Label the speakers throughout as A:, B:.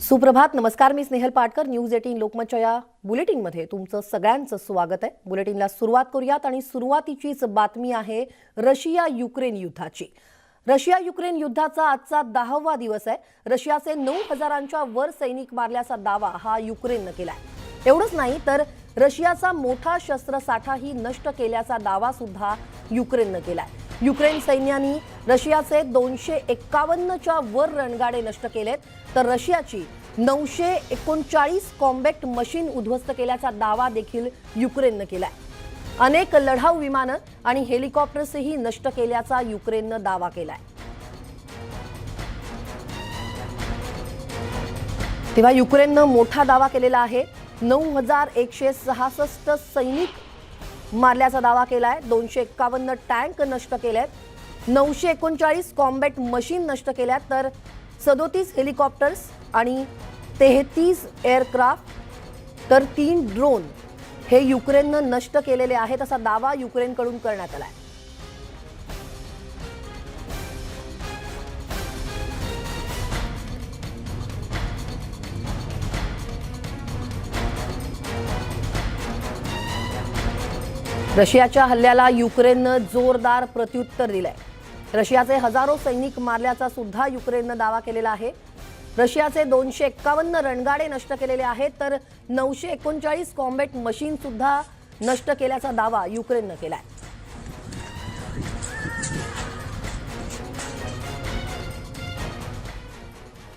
A: सुप्रभात, नमस्कार. मी स्नेहल पाटकर. न्यूज 18 लोकमतच्या या बुलेटिनमध्ये तुमचं सगळ्यांचं स्वागत आहे. बुलेटिनला सुरुवात करूयात आणि सुरुवातीचीच बातमी आहे रशिया युक्रेन युद्धाची. रशिया युक्रेन युद्धाचा आजचा 10वा दिवस आहे. रशियाचे 9,000च्या वर सैनिक मारल्याचा दावा हा युक्रेननं केलाय. एवढंच नाही तर रशियाचा मोठा शस्त्रसाठाही नष्ट केल्याचा दावा सुद्धा युक्रेननं केलाय. युक्रेन सैन्याने रशियाचे 251च्या वर रणगाडे नष्ट केलेत, तर रशियाची 939 कॉम्बॅक्ट मशीन उद्ध्वस्त केल्याचा दावा देखील युक्रेननं केलाय. अनेक लढाऊ विमानं आणि हेलिकॉप्टर्सही नष्ट केल्याचा युक्रेननं दावा केलाय. तेव्हा युक्रेननं मोठा दावा केलेला आहे. 9,166 सैनिक मारल्याचा दावा केलाय. 251 टँक नष्ट केलेत, 939 कॉम्बॅट मशीन नष्ट केल्यात, तर 37 हेलिकॉप्टर्स आणि 33 एअरक्राफ्ट तर 3 ड्रोन हे युक्रेननं नष्ट केलेले आहेत असा दावा युक्रेनकडून करण्यात आलाय. रशियाच्या हल्ल्याला युक्रेननं जोरदार प्रत्युत्तर दिलंय. रशियाचे हजारो सैनिक मारल्याचा सुद्धा युक्रेननं दावा केलेला आहे. रशियाचे 251 रणगाडे नष्ट केलेले आहेत, तर 939 कॉम्बॅट मशीन सुद्धा नष्ट केल्याचा दावा युक्रेननं केलाय.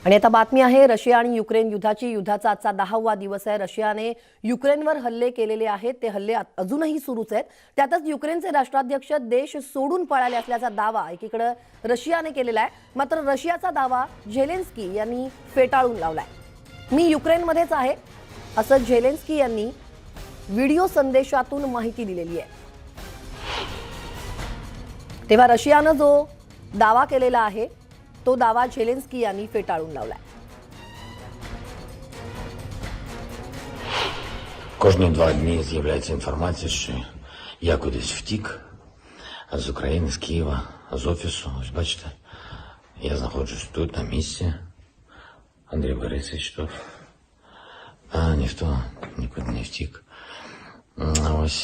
A: आणि आता बातमी आहे रशिया आणि युक्रेन युद्धाची. युद्धाचा आजचा 10वा दिवस आहे. रशियाने युक्रेनवर हल्ले केलेले आहेत. ते हल्ले अजूनही सुरूच आहेत. त्यातच युक्रेनचे राष्ट्राध्यक्ष देश सोडून पळाले असल्याचा दावा एकीकडे रशियाने केलेला आहे. मात्र रशियाचा दावा झेलेन्स्की यांनी फेटाळून लावलाय. मी युक्रेनमध्येच आहे असं झेलेन्स्की यांनी व्हिडिओ संदेशातून माहिती दिलेली आहे. तेव्हा रशियानं जो दावा केलेला आहे तो दावा झेलेन्स्की यांनी फेटाळून लावलाय.
B: Кожні 2 дні з'являється інформація, що я кудись втік з України, з Києва, з офісу. Ось бачите, я знаходжусь тут, на місці. Андрій Борисович тут. Ніхто нікуди не втік. Ось.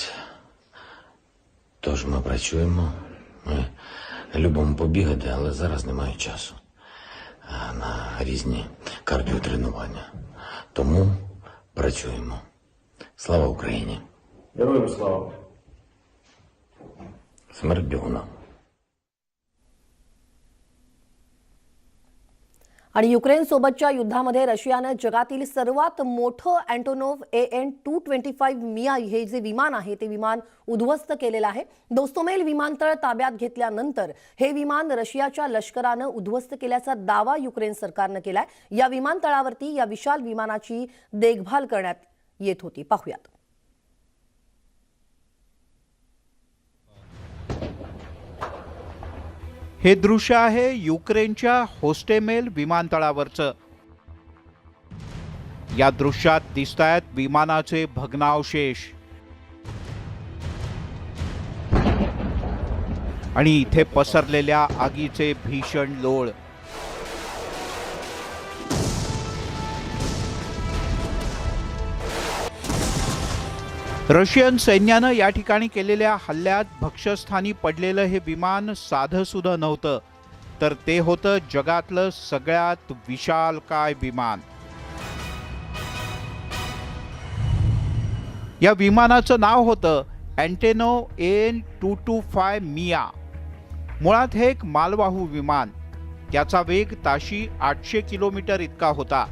B: Тож ми працюємо. Ми любимо побігати, але зараз немає часу на різні кардіотренування. Тому працюємо. Слава Україні!
C: Героям слава!
B: Смерть бігуна!
A: आणि युक्रेन सोबतच्या युद्धामध्ये रशियाने जगातील सर्वात मोठं अँटोनोव्ह AN-225 मिया हे जे विमान आहे ते विमान उद्ध्वस्त केलेलं आहे. दोस्तोमेल विमानतळ ताब्यात घेतल्यानंतर हे विमान रशियाच्या लष्करानं उद्ध्वस्त केल्याचा दावा युक्रेन सरकारनं केलाय. या विमानतळावरती या विशाल विमानाची देखभाल करण्यात येत होती. पाहूयात.
D: हे दृश्य आहे युक्रेनच्या होस्टेमेल विमानतळावरचं. या दृश्यात दिसतायत विमानाचे भग्नावशेष आणि इथे पसरलेल्या आगीचे भीषण लोळ. रशियन सैन्यानं या ठिकाणी केलेल्या हल्ल्यात भक्ष्यस्थानी पडलेलं हे विमान साधं सुद्धा नव्हतं, तर ते होतं जगातलं सगळ्यात विशालकाय विमान. या विमानाचं नाव होतं अँटेनोव्ह AN-225 मिया. मुळात हे एक मालवाहू विमान. त्याचा वेग ताशी 800 किलोमीटर इतका होता.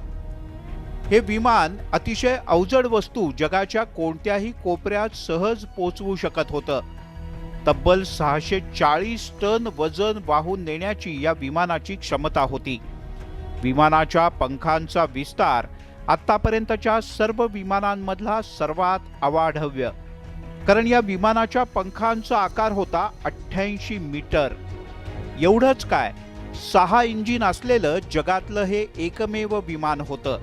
D: हे विमान अतिशय अवजड वस्तू जगाच्या कोणत्याही कोपऱ्यात सहज पोहोचवू शकत होतं. तब्बल 640 टन वजन वाहून नेण्याची या विमानाची क्षमता होती. विमानाच्या पंखांचा विस्तार आतापर्यंतच्या सर्व विमानांमधला सर्वात अवाढव्य, कारण या विमानाच्या पंखांचा आकार होता 88 मीटर. एवढंच काय, 6 इंजिन असलेलं जगातलं हे एकमेव विमान होतं.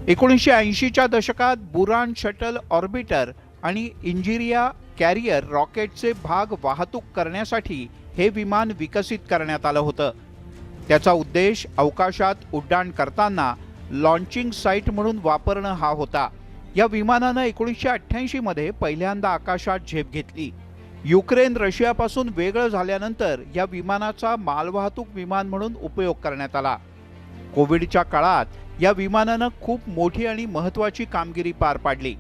D: 1980च्या दशकात बुरान शटल ऑर्बिटर आणि इंजिरिया कॅरियर रॉकेटचे भाग वाहतूक करण्यासाठी हे विमान विकसित करण्यात आलं होतं. त्याचा उद्देश अवकाशात उड्डाण करताना लॉन्चिंग साईट म्हणून वापरणं हा होता. या विमानानं 1988 मध्ये पहिल्यांदा आकाशात झेप घेतली. युक्रेन रशियापासून वेगळं झाल्यानंतर या विमानाचा मालवाहतूक विमान म्हणून उपयोग करण्यात आला. कोविडच्या काळात या विमानानं खूप मोठी आणि महत्त्वाची कामगिरी पार पाडली.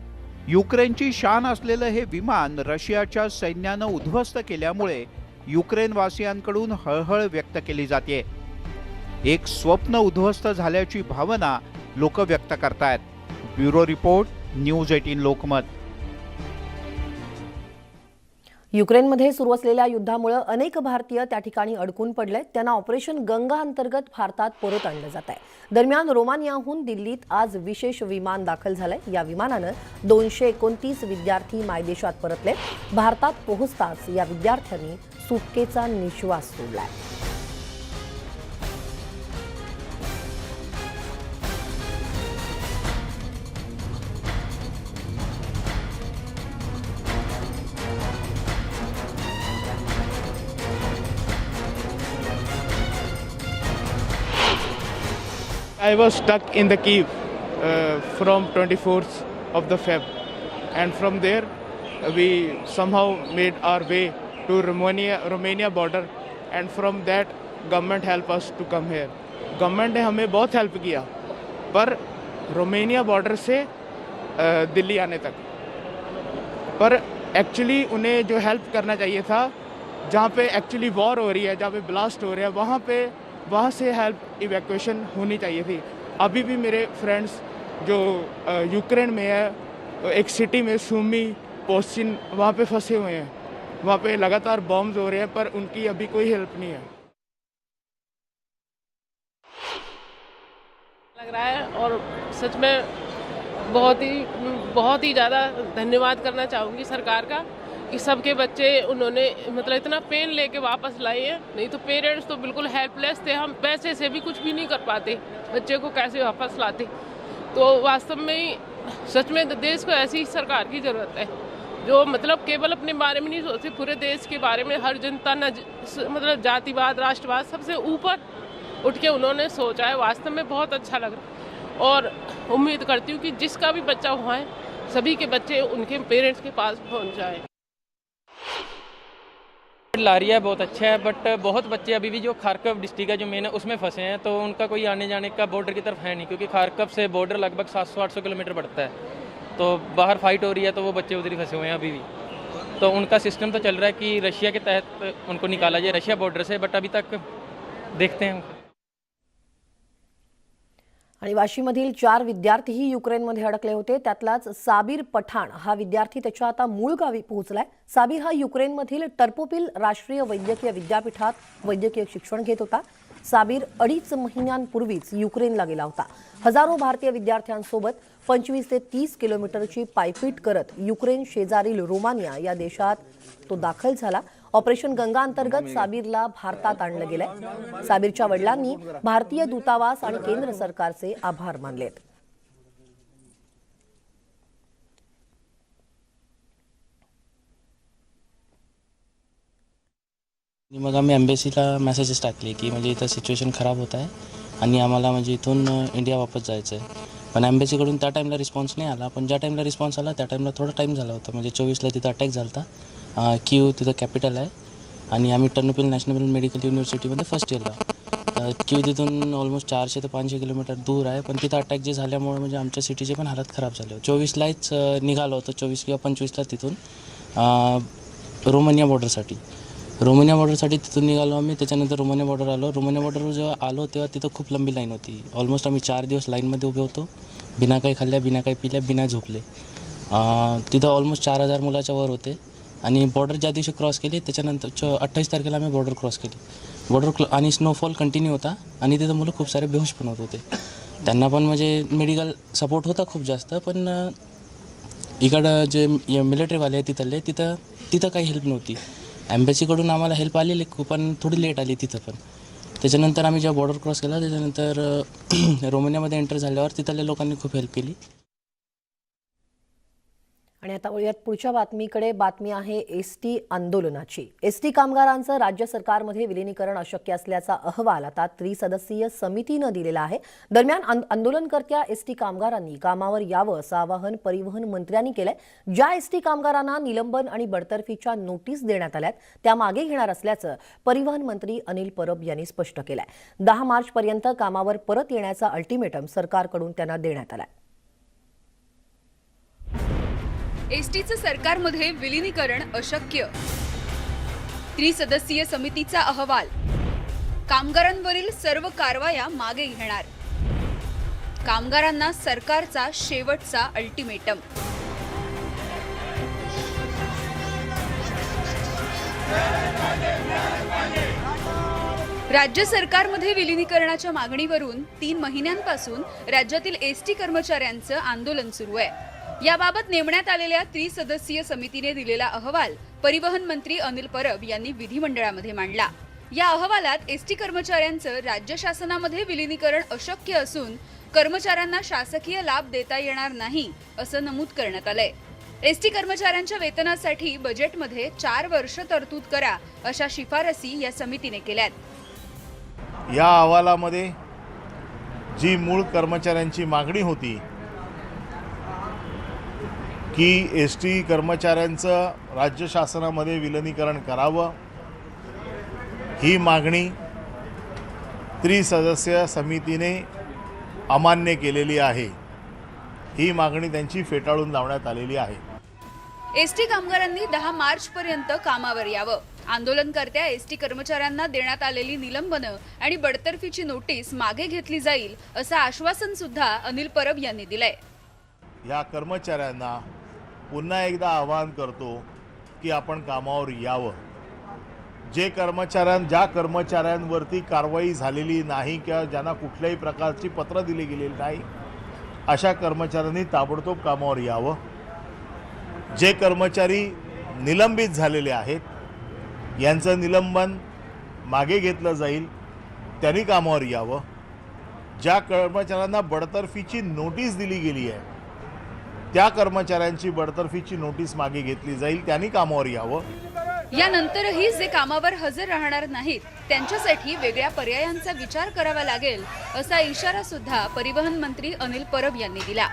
D: युक्रेनची शान असलेलं हे विमान रशियाच्या सैन्यानं उद्ध्वस्त केल्यामुळे युक्रेनवासियांकडून हळहळ व्यक्त केली जाते. एक स्वप्न उद्ध्वस्त झाल्याची भावना लोक व्यक्त करतायत. Bureau report, news 18 Lokmat.
A: युक्रेनमध्ये सुरू असलेल्या युद्धामुळे अनेक भारतीय त्या ठिकाणी अडकून पडले. त्यांना ऑपरेशन गंगा अंतर्गत भारतात परत आणलं जात आहे. दरम्यान रोमानियाहून दिल्लीत आज विशेष विमान दाखल झालंय. या विमानानं 229 विद्यार्थी मायदेशात परतले. भारतात पोहोचताच या विद्यार्थ्यांनी सुटकेचा निश्वास सोडलाय.
C: I was stuck in the Kyiv from 24th of the Feb, and from there we somehow made our way to Romania border, and from that government helped us to come here. Government ने हमें बहुत help KIA, पर Romania border से दिल्ली आने तक, पर actually उन्हें जो help करना चाहिए था, जहाँ पे एक्चुअली वॉर हो रही है, जहाँ पे ब्लास्ट हो रहा है, वहाँ से हेल्प इवैक्यूएशन होनी चाहिए थी. अभी भी मेरे फ्रेंड्स जो यूक्रेन में है, एक सिटी में सुमी पोस्टिन, वहाँ पे फंसे हुए हैं. वहाँ पे लगातार बॉम्ब्स हो रहे हैं, पर उनकी अभी कोई हेल्प नहीं है.
E: लग रहा है और सच में बहुत ही ज़्यादा धन्यवाद करना चाहूँगी सरकार का कि सबके बच्चे उन्होंने मतलब इतना पेन लेके वापस लाए हैं. नहीं तो पेरेंट्स तो बिल्कुल हेल्पलेस थे. हम पैसे से भी कुछ भी नहीं कर पाते, बच्चे को कैसे वापस लाते. तो वास्तव में सच में देश को ऐसी सरकार की ज़रूरत है जो मतलब केवल अपने बारे में नहीं सोचती, पूरे देश के बारे में हर जनता मतलब जातिवाद, राष्ट्रवाद सबसे ऊपर उठ के उन्होंने सोचा है. वास्तव में बहुत अच्छा लग रहा है और उम्मीद करती हूँ कि जिसका भी बच्चा हुआ है, सभी के बच्चे उनके पेरेंट्स के पास पहुँच जाए.
F: ला रही है बहुत अच्छा है, बट बहुत बच्चे अभी भी जो खारकव डिस्ट्रिक्ट है जो मेन है उसमें फंसे हैं, तो उनका कोई आने जाने का बॉर्डर की तरफ है नहीं, क्योंकि खारकव से बॉर्डर लगभग 700-800 किलोमीटर पड़ता है. तो बाहर फाइट हो रही है, तो वो बच्चे उधर ही फंसे हुए हैं अभी भी. तो उनका सिस्टम तो चल रहा है कि रशिया के तहत उनको निकाला जाए, रशिया बॉर्डर से, बट अभी तक देखते हैं.
A: आणि वाशीमधील 4 विद्यार्थीही युक्रेनमध्ये अडकले होते. त्यातलाच साबीर पठाण हा विद्यार्थी त्याच्या आता मूळ गावी पोहोचलाय. साबीर हा युक्रेनमधील टर्पोपिल राष्ट्रीय वैद्यकीय विद्यापीठात वैद्यकीय शिक्षण घेत होता. साबीर 2.5 महिन्यांपूर्वीच युक्रेनला गेला होता. हजारो भारतीय विद्यार्थ्यांसोबत 25 ते 30 किलोमीटरची पायपीट करत युक्रेन शेजारील रोमानिया या देशात तो दाखल झाला. ऑपरेशन गंगा अंतर्गत साबीरला भारतात आणलं गेलंय. साबीरच्या वडिलांनी भारतीय दूतावास आणि केंद्र सरकारचे आभार मानलेत.
G: मग आम्ही एम्बेसीला मेसेजेस टाकले की म्हणजे इथं सिच्युएशन खराब होत आहे आणि आम्हाला म्हणजे इथून इंडिया वापस जायचं आहे. पण एम्बेसीकडून त्या टाईमला रिस्पॉन्स नाही आला. पण ज्या टाईमला रिस्पॉन्स आला त्या टाईमला थोडा टाईम झाला होता. म्हणजे 24ला तिथं अटॅक झाला होता. कीव तिथं कॅपिटल आहे आणि आम्ही टर्नोपिल नॅशनल मेडिकल युनिव्हर्सिटीमध्ये फर्स्ट इयरला. कीव तिथून ऑलमोस्ट 400 ते 500 किलोमीटर दूर आहे. पण तिथं अटॅक जे झाल्यामुळे म्हणजे आमच्या सिटीचे पण हालत खराब झाले. 24लाच निघालो होतो, 24 किंवा 25ला तिथून रोमानिया बॉर्डरसाठी तिथून निघालो आम्ही. त्याच्यानंतर रोमानिया बॉर्डर आलो. रोमानिया बॉर्डरवर जेव्हा आलो तेव्हा तिथं खूप लंबी लाईन होती. ऑलमोस्ट आम्ही 4 दिवस लाईनमध्ये उभे होतो, बिना काही खाल्ल्या, बिना काही पिल्या, बिना झोपले. तिथं ऑलमोस्ट 4000 मुलाच्या वर होते. आणि बॉर्डर ज्या दिवशी क्रॉस केली त्याच्यानंतर 28 तारखेला आम्ही बॉर्डर क्रॉस केली. आणि स्नोफॉल कंटिन्यू होता आणि तिथं मुलं खूप सारे बेहोश पण होत होते. त्यांना पण म्हणजे मेडिकल सपोर्ट होता खूप जास्त. पण इकडं जे मिलिटरीवाले आहे तिथं काही हेल्प नव्हती. एम्बेसीकडून आम्हाला हेल्प आलेली पण थोडी लेट आली तिथं पण. त्याच्यानंतर आम्ही जेव्हा बॉर्डर क्रॉस केला त्याच्यानंतर रोमानियामध्ये एंटर झाल्यावर तिथल्या लोकांनी खूप हेल्प केली.
A: आणि आता वळूयात पुढच्या बातमीकडे. बातमी आहे एसटी आंदोलनाची. एसटी कामगारांचं राज्य सरकारमध्ये विलिनीकरण अशक्य असल्याचा अहवाल आता त्रिसदस्यीय समितीनं दिलेला आहे. दरम्यान आंदोलनकर्त्या एसटी कामगारांनी कामावर यावं असं आवाहन परिवहन मंत्र्यांनी केलंय. ज्या एसटी कामगारांना निलंबन आणि बडतर्फीच्या नोटीस देण्यात आल्यात त्या मागे घेणार असल्याचं परिवहन मंत्री अनिल परब यांनी स्पष्ट केलंय. 10 मार्चपर्यंत कामावर परत येण्याचा अल्टिमेटम सरकारकडून त्यांना देण्यात आलाय.
H: एसटीचं सरकारमध्ये विलिनीकरण अशक्य. त्रिसदस्यीय समितीचा अहवाल. कामगारांवरील सर्व कारवाया मागे घेणार. कामगारांना सरकारचा शेवटचा अल्टिमेटम. राज्य सरकारमध्ये विलिनीकरणाच्या मागणीवरून 3 महिन्यांपासून राज्यातील एसटी कर्मचाऱ्यांचं आंदोलन सुरू आहे. याबाबत नेमण्यात आलेल्या त्रिसदस्यीय समितीने दिलेला अहवाल परिवहन मंत्री अनिल परब यांनी विधिमंडळामध्ये मांडला. या अहवालात एसटी कर्मचाऱ्यांचं राज्य शासनामध्ये विलिनीकरण अशक्य असून कर्मचाऱ्यांना शासकीय लाभ देता येणार नाही असं नमूद करण्यात आलंय. एसटी कर्मचाऱ्यांच्या वेतनासाठी बजेटमध्ये 4 वर्ष तरतूद करा अशा शिफारसी या समितीने केल्यात.
I: या अहवालामध्ये जी मूळ कर्मचाऱ्यांची मागणी होती की एसटी कर्मचाऱ्यांचं राज्य शासनामध्ये विलिनीकरण करावं, ही मागणी त्रिसदस्यीय समितीने अमान्य केलेली आहे. ही मागणी त्यांची फेटाळून लावण्यात आलेली आहे.
H: एसटी कामगारांनी 10 मार्चपर्यंत कामावर यावं. आंदोलनकर्त्या एसटी कर्मचाऱ्यांना देण्यात आलेली निलंबनं आणि बडतर्फीची नोटीस मागे घेतली जाईल असं आश्वासन सुद्धा अनिल परब यांनी दिलंय.
I: या कर्मचाऱ्यांना पुन्हा एकदा आवाहन करतो की आपण कामावर यावं. ज्या कर्मचाऱ्यांवरती कारवाई झालेली नाही किंवा ज्यांना कुठल्याही प्रकारची पत्र दिली गेलेली नाही अशा कर्मचाऱ्यांनी ताबडतोब कामावर यावं. जे कर्मचारी निलंबित झालेले आहेत यांचं निलंबन मागे घेतलं जाईल, त्यांनी कामावर यावं. ज्या कर्मचाऱ्यांना बडतर्फीची नोटीस दिली गेली आहे त्या कर्मचाऱ्यांची बडतर्फीची नोटीस मागे घेतली जाईल, त्यांनी कामावर यावं.
H: यानंतरही जे कामावर हजर राहणार नाहीत त्यांच्यासाठी वेगळ्या पर्यायांचा विचार करावा लागेल असा इशारा सुद्धा परिवहन मंत्री अनिल परब यांनी दिला.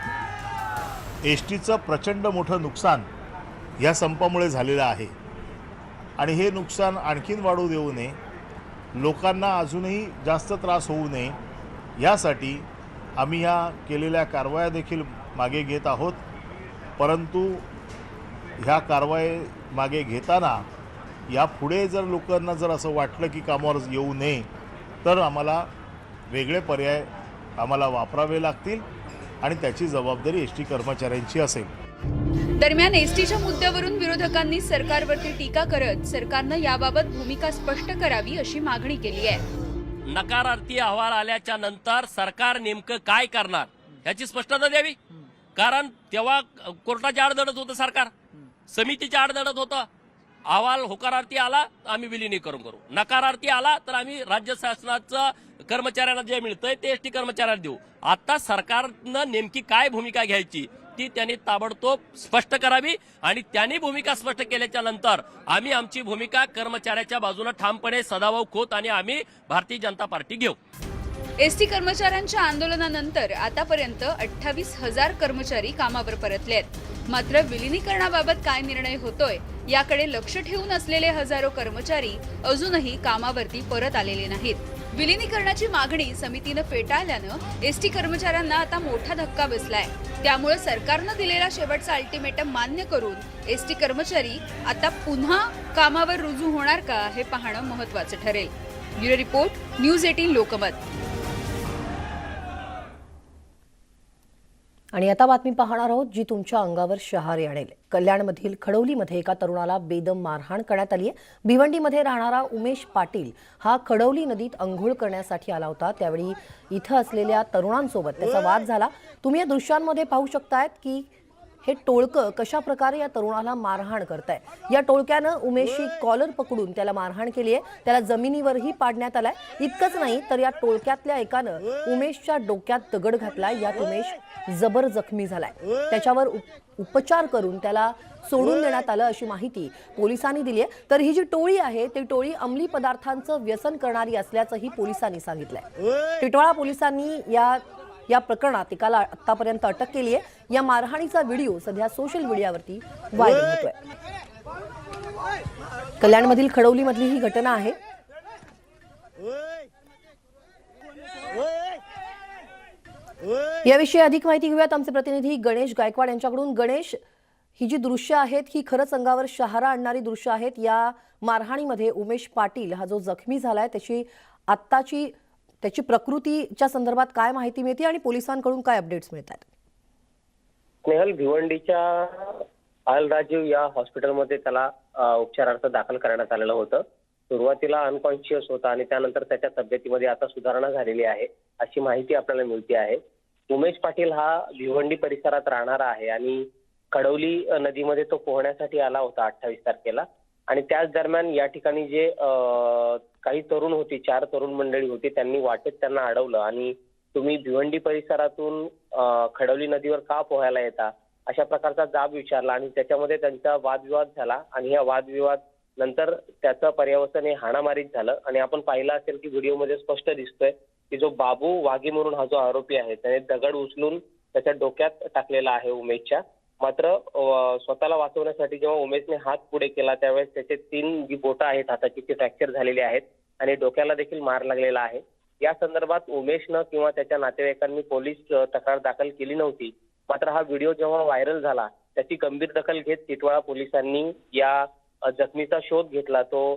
I: एसटीचं प्रचंड मोठं नुकसान या संपामुळे झालेलं आहे आणि हे नुकसान आणखीन वाढू देऊ नये, लोकांना अजूनही जास्त त्रास होऊ नये यासाठी आम्ही ह्या केलेल्या कारवाया देखील मागे घेत आहोत. परंतु ह्या कारवाई मागे घेताना यापुढे जर लोकांना जर असं वाटलं की कामावर येऊ नये तर आम्हाला वेगळे पर्याय वापरावे लागतील आणि त्याची जबाबदारी एसटी कर्मचाऱ्यांची असेल.
H: दरम्यान एसटीच्या मुद्द्यावरून विरोधकांनी सरकारवरती टीका करत सरकारनं याबाबत भूमिका स्पष्ट करावी अशी मागणी केली आहे.
J: नकारार्थी अहवाल आल्याच्या नंतर सरकार नेमकं काय करणार याची स्पष्टता द्यावी. कारण तेव्हा कोर्टाच्या आड धडत होतं, सरकार समितीच्या आड धडत होतं. अहवाल होकारार्थी आला तर आम्ही विलिनीकरण करू, नकारार्थी आला तर आम्ही राज्य शासनाचं कर्मचाऱ्यांना जे मिळतंय ते एसटी कर्मचाऱ्यांना देऊ. आता सरकारनं नेमकी काय भूमिका घ्यायची ती त्यांनी ताबडतोब स्पष्ट करावी आणि त्यांनी भूमिका स्पष्ट केल्याच्या नंतर आम्ही आमची भूमिका कर्मचाऱ्याच्या बाजूने ठामपणे सदाभाऊ खोत आणि आम्ही भारतीय जनता पार्टी घेऊ.
H: एसटी कर्मचाऱ्यांच्या आंदोलनानंतर आतापर्यंत 28,000 कर्मचारी कामावर परतले आहेत. मात्र विलिनीकरणाबाबत काय निर्णय होतोय याकडे लक्ष ठेवून असलेले हजारो कर्मचारी अजूनही कामावरती परत आलेले नाहीत. विलिनीकरणाची मागणी समितीनं फेटाळल्यानं एसटी कर्मचाऱ्यांना आता मोठा धक्का बसलाय. त्यामुळे सरकारनं दिलेला शेवटचा अल्टिमेटम मान्य करून एसटी कर्मचारी आता पुन्हा कामावर रुजू होणार का हे पाहणं महत्त्वाचं ठरेल. Bureau report, news 18 Lokmat.
A: आणि आता बातमी पाहणार आहोत जी तुमच्या अंगावर शहारे आणेल. कल्याणमधील खडवलीमध्ये एका तरुणाला बेदम मारहाण करण्यात आली आहे. भिवंडीमध्ये राहणारा उमेश पाटील हा खडवली नदीत अंघोळ करण्यासाठी आला होता. त्यावेळी इथं असलेल्या तरुणांसोबत त्याचा वाद झाला. तुम्ही या दृश्यांमध्ये पाहू शकतायत की हे टोळकं कशा प्रकारे या तरुणाला मारहाण करताय. या टोळक्यानं उमेशची कॉलर पकडून त्याला मारहाण केली आहे. त्याला जमिनीवरही पाडण्यात आलाय. इतकंच नाही तर या टोळक्यातल्या एकानं उमेशच्या डोक्यात दगड घातलाय. यात उमेश जबर जखमी झालाय. त्याच्यावर उपचार करून त्याला सोडून देण्यात आलं अशी माहिती पोलिसांनी दिली आहे. तर ही जी टोळी आहे ती टोळी अंमली पदार्थांचं व्यसन करणारी असल्याचंही पोलिसांनी सांगितलंय. टिटवाळा पोलिसांनी या प्रकरणात एकाला आतापर्यंत अटक केली आहे. या मारहाणीचा व्हिडिओ सध्या सोशल मीडियावरती व्हायरल होतोय. कल्याणमधील खडवलीमधली ही घटना आहे. याविषयी अधिक माहिती घेऊयात आमचे प्रतिनिधी गणेश गायकवाड यांच्याकडून. गणेश, ही जी दृश्य आहेत ही खरंच अंगावर शहारा आणणारी दृश्य आहेत. या मारहाणीमध्ये उमेश पाटील हा जो जखमी झालाय त्याची प्रकृतीच्या संदर्भात काय माहिती मिळते आणि पोलिसांकडून काय अपडेट्स मिळतात?
K: स्नेहल, भिवंडीच्या अल राजीव या हॉस्पिटलमध्ये त्याला उपचारार्थ दाखल करण्यात आलेलं होतं. सुरुवातीला अनकॉन्शियस होता आणि त्यानंतर त्याच्या तब्येतीमध्ये आता सुधारणा झालेली आहे अशी माहिती आपल्याला मिळते आहे. उमेश पाटील हा भिवंडी परिसरात राहणारा आहे आणि खडवली नदीमध्ये तो पोहण्यासाठी आला होता 28 तारखेला. आणि त्याच दरम्यान या ठिकाणी जे काही तरुण होती, 4 तरुण मंडळी होती, त्यांनी वाटेत त्यांना अडवलं आणि तुम्ही भिवंडी परिसरातून खडवली नदीवर का पोहायला येता अशा प्रकारचा जाब विचारला आणि त्याच्यामध्ये त्यांचा वादविवाद झाला. आणि या वादविवाद नंतर त्याचं पर्यावसन हे हाणामारीत झालं. आणि आपण पाहिलं असेल की व्हिडिओमध्ये स्पष्ट दिसतोय की जो बाबू वाघे म्हणून हा जो आरोपी आहे त्याने दगड उचलून त्याच्या डोक्यात टाकलेला आहे उमेशच्या. मात्र स्वतःला वाचवण्यासाठी जेव्हा उमेशने हात पुढे केला त्यावेळेस त्याचे 3 जी बोटं आहेत हाताची ती फ्रॅक्चर झालेली आहेत आणि डोक्याला देखील मार लागलेला आहे. या संदर्भात उमेशनं किंवा त्याच्या नातेवाईकांनी पोलीस तक्रार दाखल केली नव्हती. मात्र हा व्हिडिओ जेव्हा व्हायरल झाला त्याची गंभीर दखल घेत टिटवाळा पोलिसांनी या जखमीचा शोध घेतला. तो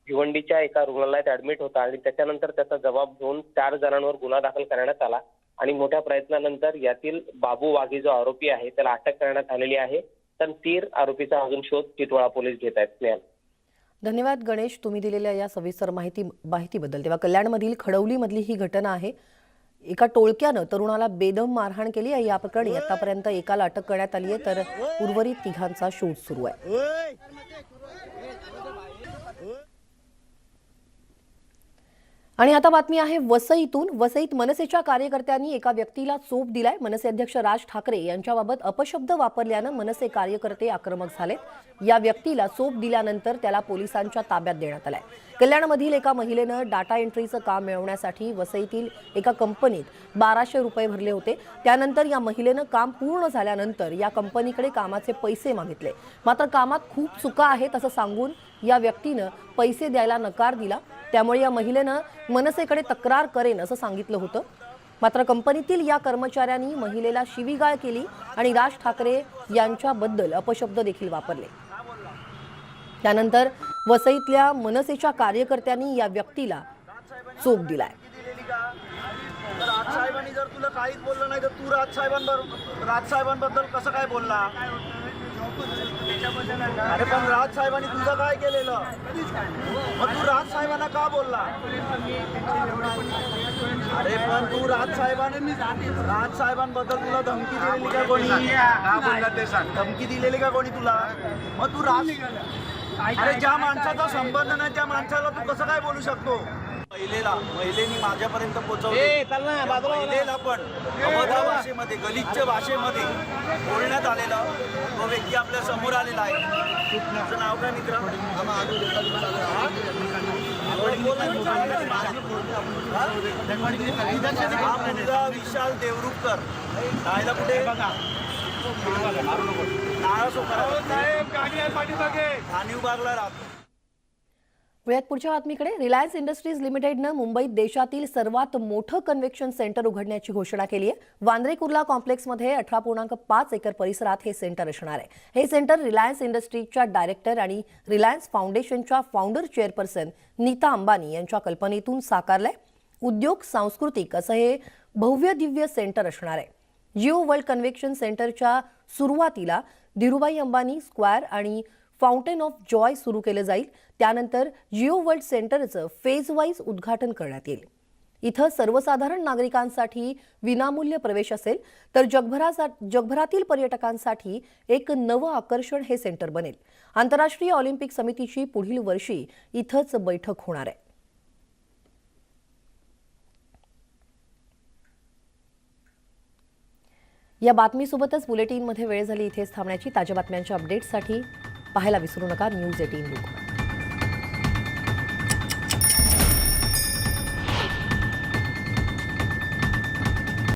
K: भिवंडीच्या एका रुग्णालयात ऍडमिट होता आणि त्याच्यानंतर त्याचा जबाब घेऊन 4 जणांवर गुन्हा दाखल करण्यात आला आणि मोठ्या प्रयत्नानंतर यातील बाबू वाघे जो आरोपी आहे त्याला अटक करण्यात आलेली आहे. तर 3 आरोपीचा अजून शोध टिटवाळा पोलीस घेत आहेत.
A: धन्यवाद गणेश, तुम्ही दिलेल्या या सविस्तर माहितीबद्दल. तेव्हा कल्याणमधील खडवलीमधली ही घटना आहे. एका टोळक्यानं तरुणाला बेदम मारहाण केली आहे. या प्रकरणी आतापर्यंत एकाला अटक करण्यात आली आहे तर उर्वरित 3घांचा शोध सुरू आहे. आणि आता बातमी आहे वसईतून. वसईत मनसेच्या कार्यकर्त्यांनी एका व्यक्तीला चोप दिलाय. मनसे अध्यक्ष राज ठाकरे यांच्याबाबत अपशब्द वापरल्यानं मनसे कार्यकर्ते आक्रमक झाले. या व्यक्तीला चोप दिल्यानंतर त्याला पोलिसांच्या ताब्यात देण्यात आलाय. कल्याणमधील एका महिलेनं डाटा एंट्रीचं काम मिळवण्यासाठी वसईतील एका कंपनीत 1200 रुपये भरले होते. त्यानंतर या महिलेनं काम पूर्ण झाल्यानंतर या कंपनीकडे कामाचे पैसे मागितले. मात्र कामात खूप चुका आहेत असं सांगून या व्यक्तीनं पैसे द्यायला नकार दिला. त्यामुळे या महिलेनं मनसेकडे तक्रार करेन असं सांगितलं होतं. मात्र कंपनीतील या कर्मचाऱ्यांनी महिलेला शिवीगाळ केली आणि राज ठाकरे यांच्याबद्दल अपशब्द देखील वापरले. त्यानंतर वसईतल्या मनसेच्या कार्यकर्त्यांनी या व्यक्तीला चोप दिलाय.
L: राजसाहेबांनी जर तुला काहीच बोललं नाही तर तू राजसाहेबांबद्दल कसं काय बोलला? अरे पण राजसाहेबांनी तुझं काय केलेलं? मग तू राजसाहेबांना का बोलला? अरे पण तू राजसाहेबांबद्दल तुला धमकी दिलेली का कोणी? धमकी दिलेली का कोणी तुला? मग तू अरे ज्या माणसाचा संबंध नाही त्या माणसाला तू कसं काय बोलू शकतो? महिलेनी माझ्यापर्यंत पोहोचवलं. महिलेला पण अभद्र भाषेमध्ये, गलिच्छ भाषेमध्ये बोलण्यात आलेलं तो व्यक्ती आपल्या समोर आलेला आहे. तुझं नाव काय मित्र? हा मुलगा विशाल देवरुखकर राहायला कुठे? नाणीवबागला राहतो.
A: वेळात पुढच्या बातमीकडे. रिलायन्स इंडस्ट्रीज लिमिटेडनं मुंबईत देशातील सर्वात मोठं कन्व्हेन्शन सेंटर उघडण्याची घोषणा केली आहे. वांद्रे कुर्ला कॉम्प्लेक्समध्ये 18.5 एकर परिसरात हे सेंटर असणार आहे. हे सेंटर रिलायन्स इंडस्ट्रीजच्या डायरेक्टर आणि रिलायन्स फाउंडेशनच्या फाउंडर चेअरपर्सन नीता अंबानी यांच्या कल्पनेतून साकारलंय. उद्योग सांस्कृतिक असं हे भव्य दिव्य सेंटर असणार आहे. जिओ वर्ल्ड कन्व्हेन्शन सेंटरच्या सुरुवातीला धीरूभाई अंबानी स्क्वेअर आणि फाउंटेन ऑफ जॉय सुरू केलं जाईल. त्यानंतर जिओ वर्ल्ड सेंटरचं फेज वाईज उद्घाटन करण्यात येईल. इथं सर्वसाधारण नागरिकांसाठी विनामूल्य प्रवेश असेल तर जगभरातील पर्यटकांसाठी एक नवं आकर्षण हे सेंटर बनेल. आंतरराष्ट्रीय ऑलिम्पिक समितीची पुढील वर्षी इथंच बैठक होणार आहे. या बातमीसोबतच बुलेटिनमध्ये वेळ झाली इथेच थांबण्याची. ताज्या बातम्यांच्या अपडेट्ससाठी पाहायला विसरू नका न्यूज 18 लोकमत.